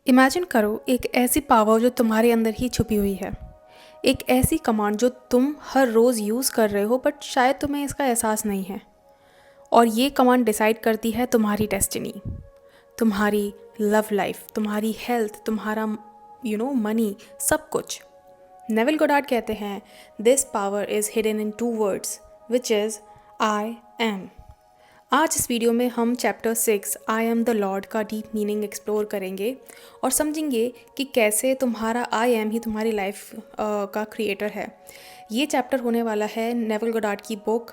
Imagine करो एक ऐसी पावर जो तुम्हारे अंदर ही छुपी हुई है। एक ऐसी कमांड जो तुम हर रोज़ यूज़ कर रहे हो बट शायद तुम्हें इसका एहसास नहीं है। और ये कमांड डिसाइड करती है तुम्हारी डेस्टिनी, तुम्हारी लव लाइफ, तुम्हारी हेल्थ, तुम्हारा मनी, सब कुछ। नेविल गोडार्ड कहते हैं this power is hidden in 2 words which is I am. आज इस वीडियो में हम chapter 6 I am the Lord का डीप मीनिंग एक्सप्लोर करेंगे और समझेंगे कि कैसे तुम्हारा आई एम ही तुम्हारी लाइफ का क्रिएटर है। ये चैप्टर होने वाला है नेविल गोडार्ड की बुक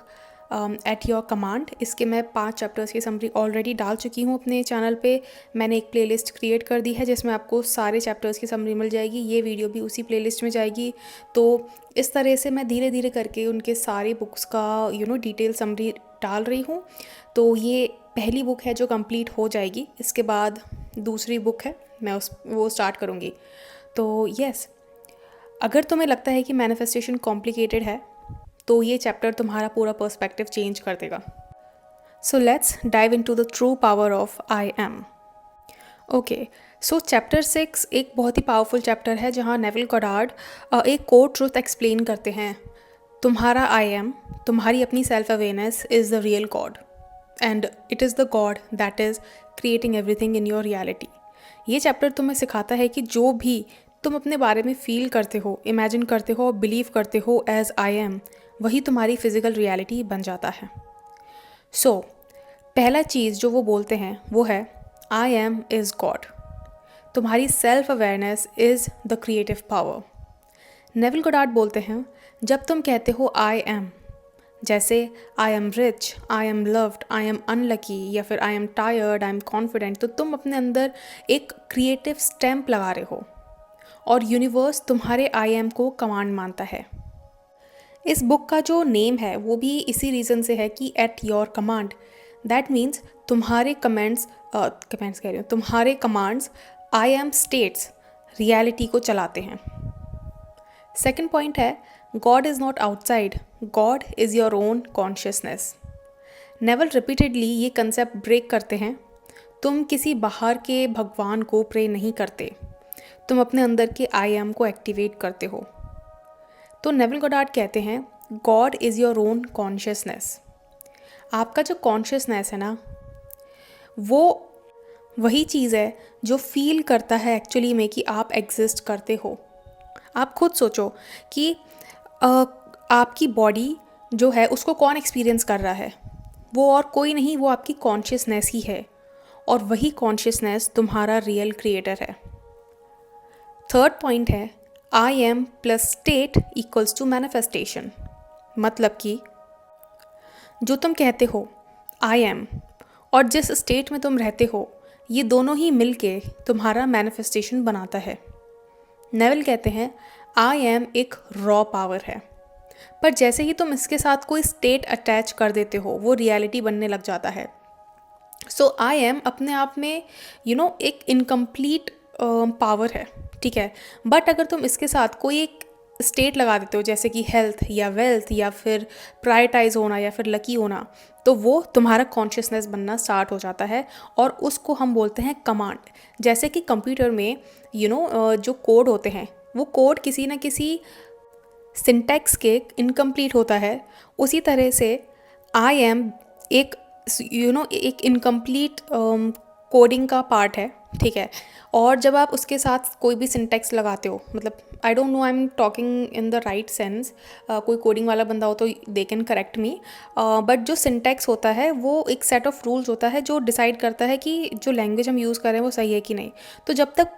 एट योर कमांड। इसके मैं 5 चैप्टर्स की समरी ऑलरेडी डाल चुकी हूँ अपने चैनल पे। मैंने एक प्लेलिस्ट क्रिएट कर दी है जिसमें आपको सारे चैप्टर्स की समरी मिल जाएगी। ये वीडियो भी उसी प्लेलिस्ट में जाएगी। तो इस तरह से मैं धीरे धीरे करके उनके सारे बुक्स का डिटेल समरी डाल रही हूँ। तो ये पहली बुक है जो कंप्लीट हो जाएगी। इसके बाद दूसरी बुक है, मैं वो स्टार्ट करूँगी। तो यस, अगर तुम्हें लगता है कि मैनिफेस्टेशन कॉम्प्लिकेटेड है तो ये चैप्टर तुम्हारा पूरा पर्सपेक्टिव चेंज कर देगा। So let's dive into the true power of I am. Okay, so chapter 6 एक बहुत ही पावरफुल चैप्टर है जहाँ नेविल गोडार्ड एक कोर ट्रूथ एक्सप्लेन करते हैं। तुम्हारा आई एम, तुम्हारी अपनी self awareness is the real God and it is the God that is creating everything in your reality. ये चैप्टर तुम्हें सिखाता है कि जो भी तुम अपने बारे में फील करते हो, इमेजिन करते हो और बिलीव करते हो एज आई एम, वही तुम्हारी फिजिकल रियलिटी बन जाता है। सो पहला चीज़ जो वो बोलते हैं वो है आई एम इज़ गॉड। तुम्हारी self awareness is the creative power. Neville Goddard बोलते हैं जब तुम कहते हो आई एम, जैसे I am rich, I am loved, I am unlucky या फिर I am tired, I am confident, तो तुम अपने अंदर एक क्रिएटिव स्टैम्प लगा रहे हो और यूनिवर्स तुम्हारे आई एम को कमांड मानता है। इस बुक का जो नेम है वो भी इसी रीज़न से है कि at your command. That means तुम्हारे तुम्हारे commands I am states reality को चलाते हैं। सेकेंड पॉइंट है God is not outside, God is your own consciousness. Naval repeatedly ये कंसेप्ट ब्रेक करते हैं। तुम किसी बाहर के भगवान को प्रे नहीं करते, तुम अपने अंदर के आई एम को एक्टिवेट करते हो। तो नेविल गोडार्ड कहते हैं God is your own consciousness. आपका जो कॉन्शियसनेस है ना, वो वही चीज़ है जो फील करता है एक्चुअली में कि आप एग्जिस्ट करते हो। आप खुद सोचो कि आपकी बॉडी जो है उसको कौन एक्सपीरियंस कर रहा है, वो और कोई नहीं, वो आपकी कॉन्शियसनेस ही है और वही कॉन्शियसनेस तुम्हारा रियल क्रिएटर है। थर्ड पॉइंट है I am plus state equals to manifestation. मतलब कि जो तुम कहते हो आई एम और जिस स्टेट में तुम रहते हो, ये दोनों ही मिलके तुम्हारा मैनिफेस्टेशन बनाता है। नेविल कहते हैं आई एम एक रॉ पावर है, पर जैसे ही तुम इसके साथ कोई स्टेट अटैच कर देते हो वो रियलिटी बनने लग जाता है। सो आई एम अपने आप में एक इनकम्प्लीट पावर है, ठीक है। बट अगर तुम इसके साथ कोई एक स्टेट लगा देते हो जैसे कि हेल्थ या वेल्थ या फिर प्रायोरिटाइज होना या फिर लकी होना, तो वो तुम्हारा कॉन्शियसनेस बनना स्टार्ट हो जाता है और उसको हम बोलते हैं कमांड। जैसे कि कंप्यूटर में जो कोड होते हैं वो कोड किसी न किसी सिंटैक्स के इनकम्प्लीट होता है, उसी तरह से आई एम एक एक इनकम्प्लीट कोडिंग का पार्ट है, ठीक है। और जब आप उसके साथ कोई भी सिंटैक्स लगाते हो, मतलब I don't know I am talking in the right sense, कोई कोडिंग वाला बंदा हो तो they can correct me, but जो सिंटैक्स होता है वो एक सेट ऑफ रूल्स होता है जो डिसाइड करता है कि जो लैंग्वेज हम यूज़ कर रहे हैं वो सही है कि नहीं। तो जब तक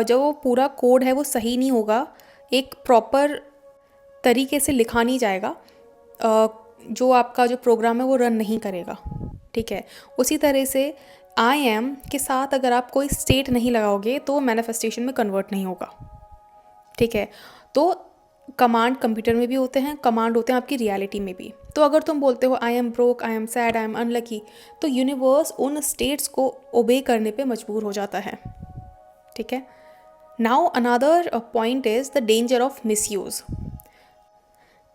जो पूरा कोड है वो सही नहीं होगा, एक प्रॉपर तरीके से लिखा नहीं जाएगा, जो आपका जो प्रोग्राम है वो रन नहीं करेगा, ठीक है। उसी तरह से आई एम के साथ अगर आप कोई स्टेट नहीं लगाओगे तो मैनिफेस्टेशन में कन्वर्ट नहीं होगा, ठीक है। तो कमांड कंप्यूटर में भी होते हैं, कमांड होते हैं आपकी रियलिटी में भी। तो अगर तुम बोलते हो I am broke, I am sad, I am unlucky, तो यूनिवर्स उन स्टेट्स को ओबे करने पे मजबूर हो जाता है, ठीक है। Now another point is the danger of misuse.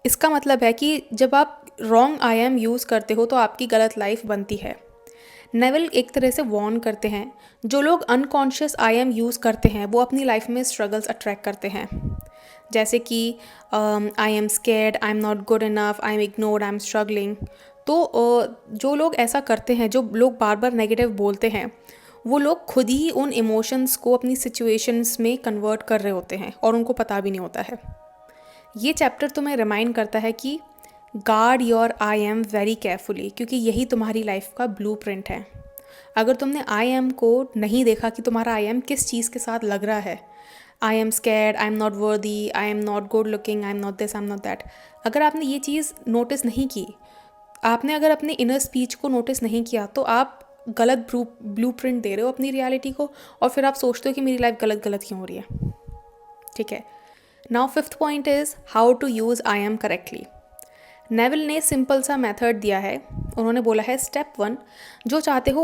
इसका मतलब है कि जब आप रॉन्ग आई एम यूज़ करते हो तो आपकी गलत लाइफ बनती है। नेविल एक तरह से वॉर्न करते हैं, जो लोग अनकॉन्शियस आई एम यूज़ करते हैं वो अपनी लाइफ में स्ट्रगल्स अट्रैक्ट करते हैं, जैसे कि I am scared, I am not good enough, I am ignored, I am struggling. तो जो लोग ऐसा करते हैं, जो लोग बार बार नेगेटिव बोलते हैं, वो लोग खुद ही उन इमोशंस को अपनी सिचुएशंस में कन्वर्ट कर रहे होते हैं और उनको पता भी नहीं होता है। ये चैप्टर तुम्हें रिमाइंड करता है कि guard your I am very carefully, क्योंकि यही तुम्हारी लाइफ का ब्लूप्रिंट है। अगर तुमने आई एम को नहीं देखा कि तुम्हारा आई एम किस चीज़ के साथ लग रहा है, I am scared, I am not worthy, I am not good looking, I am not this, I am not that, अगर आपने ये चीज़ नोटिस नहीं की, आपने अगर अपने इनर स्पीच को नोटिस नहीं किया, तो आप गलत ब्लूप्रिंट दे रहे हो अपनी रियलिटी को, और फिर आप सोचते हो कि मेरी लाइफ गलत गलत क्यों हो रही है। ठीक है, now fifth point is how to use I am correctly. Neville ने सिंपल सा मेथड दिया है। उन्होंने बोला है स्टेप 1, जो चाहते हो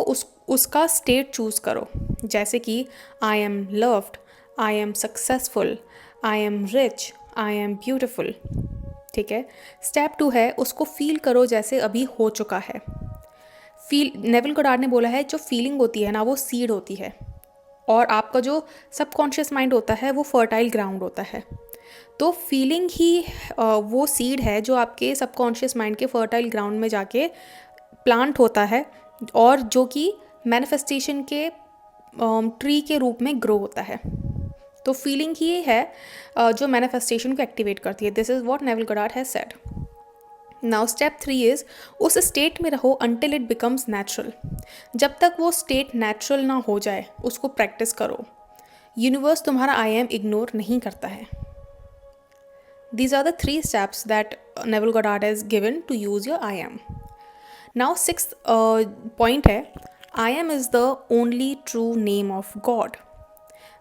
उसका स्टेट चूज़ करो, जैसे कि I am loved, I am successful, I am rich, I am beautiful. ठीक है, स्टेप 2 है उसको फील करो जैसे अभी हो चुका है। नेविल गोडार्ड ने बोला है जो फीलिंग होती है ना, वो सीड होती है, और आपका जो सबकॉन्शियस माइंड होता है वो फर्टाइल ग्राउंड होता है। तो फीलिंग ही वो सीड है जो आपके सबकॉन्शियस माइंड के फर्टाइल ग्राउंड में जाके प्लांट होता है, और जो कि मैनिफेस्टेशन के ट्री के रूप में ग्रो होता है। तो फीलिंग ही है जो मैनिफेस्टेशन को एक्टिवेट करती है। This is what Neville Goddard has said. Now step 3 is उस स्टेट में रहो अंटिल इट बिकम्स नेचुरल। जब तक वो स्टेट नेचुरल ना हो जाए उसको प्रैक्टिस करो। यूनिवर्स तुम्हारा आई एम इग्नोर नहीं करता है। These are the 3 steps that Neville Goddard has given to use your I am. Now sixth point है I am is the only true name of God.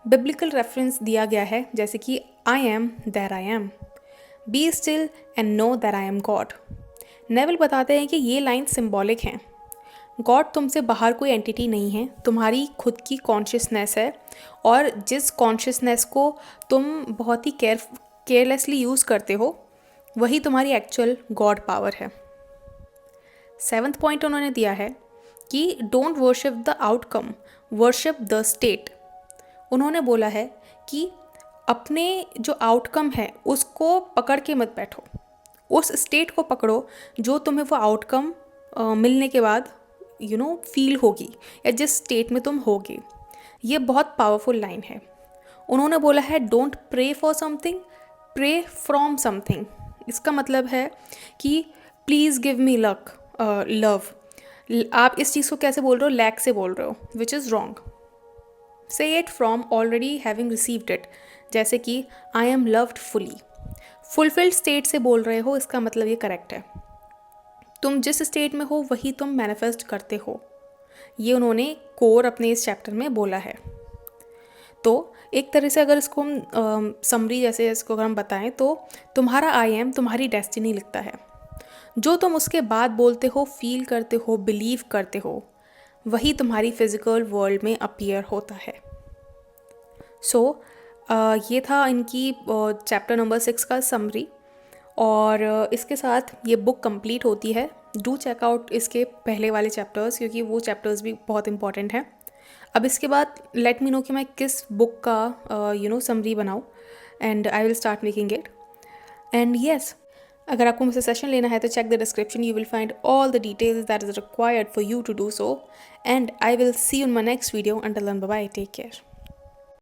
Biblical reference दिया गया है, जैसे कि I am there I am. Be still and know that I am God. Neville बताते हैं कि ये लाइन सिंबॉलिक हैं। गॉड तुमसे बाहर कोई एंटिटी नहीं है, तुम्हारी खुद की कॉन्शियसनेस है, और जिस कॉन्शियसनेस को तुम बहुत ही केयरलेसली यूज़ करते हो वही तुम्हारी एक्चुअल गॉड पावर है। 7th पॉइंट उन्होंने दिया है कि don't worship the outcome, worship the state. उन्होंने बोला है कि अपने जो आउटकम है उसको पकड़ के मत बैठो, उस स्टेट को पकड़ो जो तुम्हें वो आउटकम मिलने के बाद फील होगी, या जिस स्टेट में तुम होगे। ये बहुत पावरफुल लाइन है। उन्होंने बोला है don't pray for something, pray from something. इसका मतलब है कि प्लीज़ गिव मी लव। आप इस चीज़ को कैसे बोल रहे हो, लैक से बोल रहे हो, विच इज़ रॉन्ग। से it from already having received it, जैसे कि I am loved fully. Fulfilled state से बोल रहे हो, इसका मतलब ये करेक्ट है। तुम जिस स्टेट में हो वही तुम मैनिफेस्ट करते हो, ये उन्होंने कोर अपने इस चैप्टर में बोला है। तो एक तरह से अगर इसको हम समरी जैसे इसको अगर हम बताएं, तो तुम्हारा आई एम तुम्हारी डेस्टिनी लिखता है। जो तुम उसके बाद बोलते हो, फील करते हो, बिलीव करते हो, वही तुम्हारी फिज़िकल वर्ल्ड में अपीयर होता है। सो ये था इनकी चैप्टर नंबर 6 का समरी, और इसके साथ ये बुक कंप्लीट होती है। डू चेकआउट इसके पहले वाले चैप्टर्स, क्योंकि वो चैप्टर्स भी बहुत इंपॉर्टेंट हैं। अब इसके बाद लेट मी नो कि मैं किस बुक का समरी बनाऊँ, and I will start making it. And yes, अगर आपको मुझसे सेशन लेना है तो check the description, you will find all the details that is required for you to do so, and I will see you in my next video. Until then, bye bye, take care.